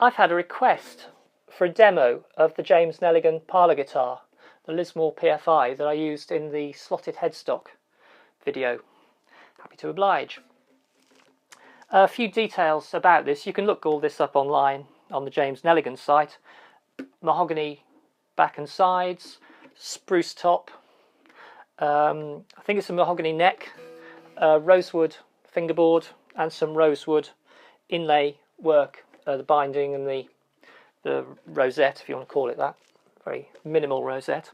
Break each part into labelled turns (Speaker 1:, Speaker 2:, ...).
Speaker 1: I've had a request for a demo of the James Neligan Parlour guitar, the Lismore PFI, that I used in the slotted headstock video. Happy to oblige. A few details about this. You can look all this up online on the James Neligan site. Mahogany back and sides, spruce top. I think it's a mahogany neck, rosewood fingerboard, and some rosewood inlay work, the binding and the rosette, if you want to call it that. Very minimal rosette.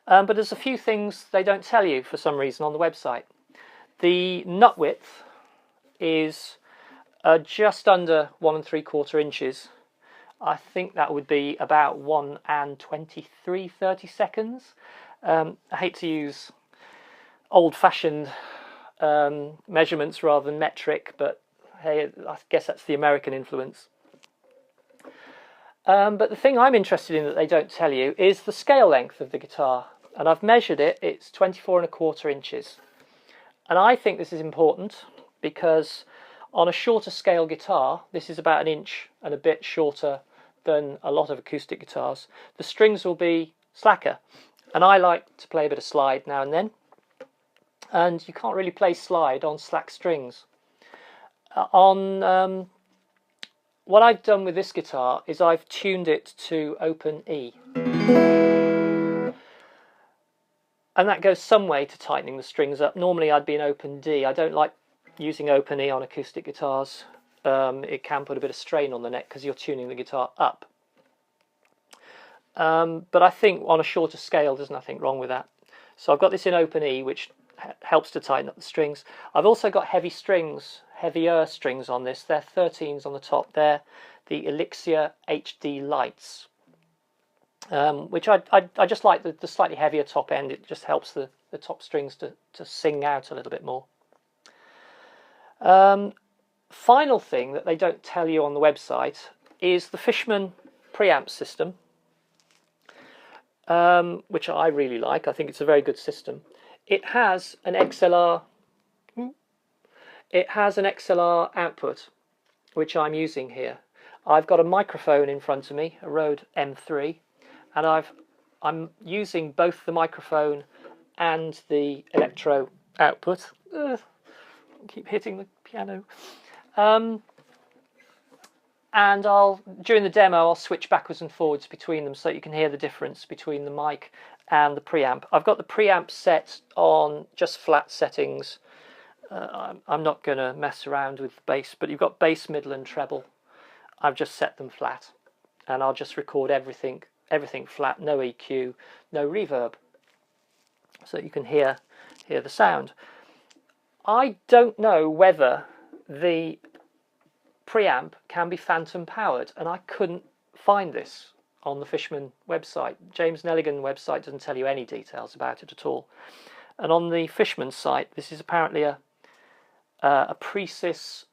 Speaker 1: But there's a few things they don't tell you for some reason on the website. The nut width is just under 1 3/4 inches. I think that would be about 1 23/32. I hate to use old-fashioned measurements rather than metric, but hey, I guess that's the American influence. But the thing I'm interested in that they don't tell you is the scale length of the guitar, and I've measured it. It's 24 1/4 inches, and I think this is important because on a shorter scale guitar, this is about 1 inch and a bit shorter than a lot of acoustic guitars, the strings will be slacker, and I like to play a bit of slide now and then, and you can't really play slide on slack strings. What I've done with this guitar is I've tuned it to open E, and that goes some way to tightening the strings up. Normally I'd be in open D. I don't like using open E on acoustic guitars. It can put a bit of strain on the neck because you're tuning the guitar up. But I think on a shorter scale there's nothing wrong with that. So I've got this in open E, which helps to tighten up the strings. I've also got heavier strings on this. They're 13s on the top. They're the Elixir HD Lights, which I just like the slightly heavier top end. It just helps the top strings to sing out a little bit more. Final thing that they don't tell you on the website is the Fishman Preamp system, which I really like. I think it's a very good system. It has an XLR. It has an XLR output, which I'm using here. I've got a microphone in front of me, a Rode M3, and I'm using both the microphone and the electro output. I keep hitting the piano. And during the demo, I'll switch backwards and forwards between them so you can hear the difference between the mic and the preamp. I've got the preamp set on just flat settings. I'm not going to mess around with bass, but you've got bass, middle and treble. I've just set them flat, and I'll just record everything flat, no EQ, no reverb, so you can hear the sound. I don't know whether the preamp can be phantom powered, and I couldn't find this on the Fishman website. James Neligan website doesn't tell you any details about it at all. And on the Fishman site, this is apparently a Preamp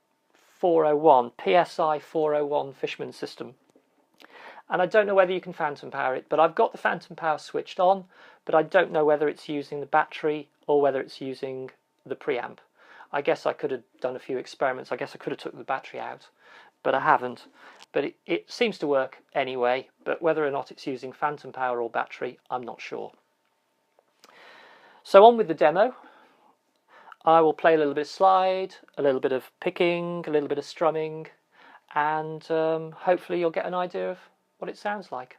Speaker 1: 401, PSY-401 Fishman system. And I don't know whether you can phantom power it, but I've got the phantom power switched on, but I don't know whether it's using the battery or whether it's using the preamp. I guess I could have done a few experiments. I guess I could have took the battery out, but I haven't. But it seems to work anyway, but whether or not it's using phantom power or battery, I'm not sure. So on with the demo. I will play a little bit of slide, a little bit of picking, a little bit of strumming, and hopefully you'll get an idea of what it sounds like.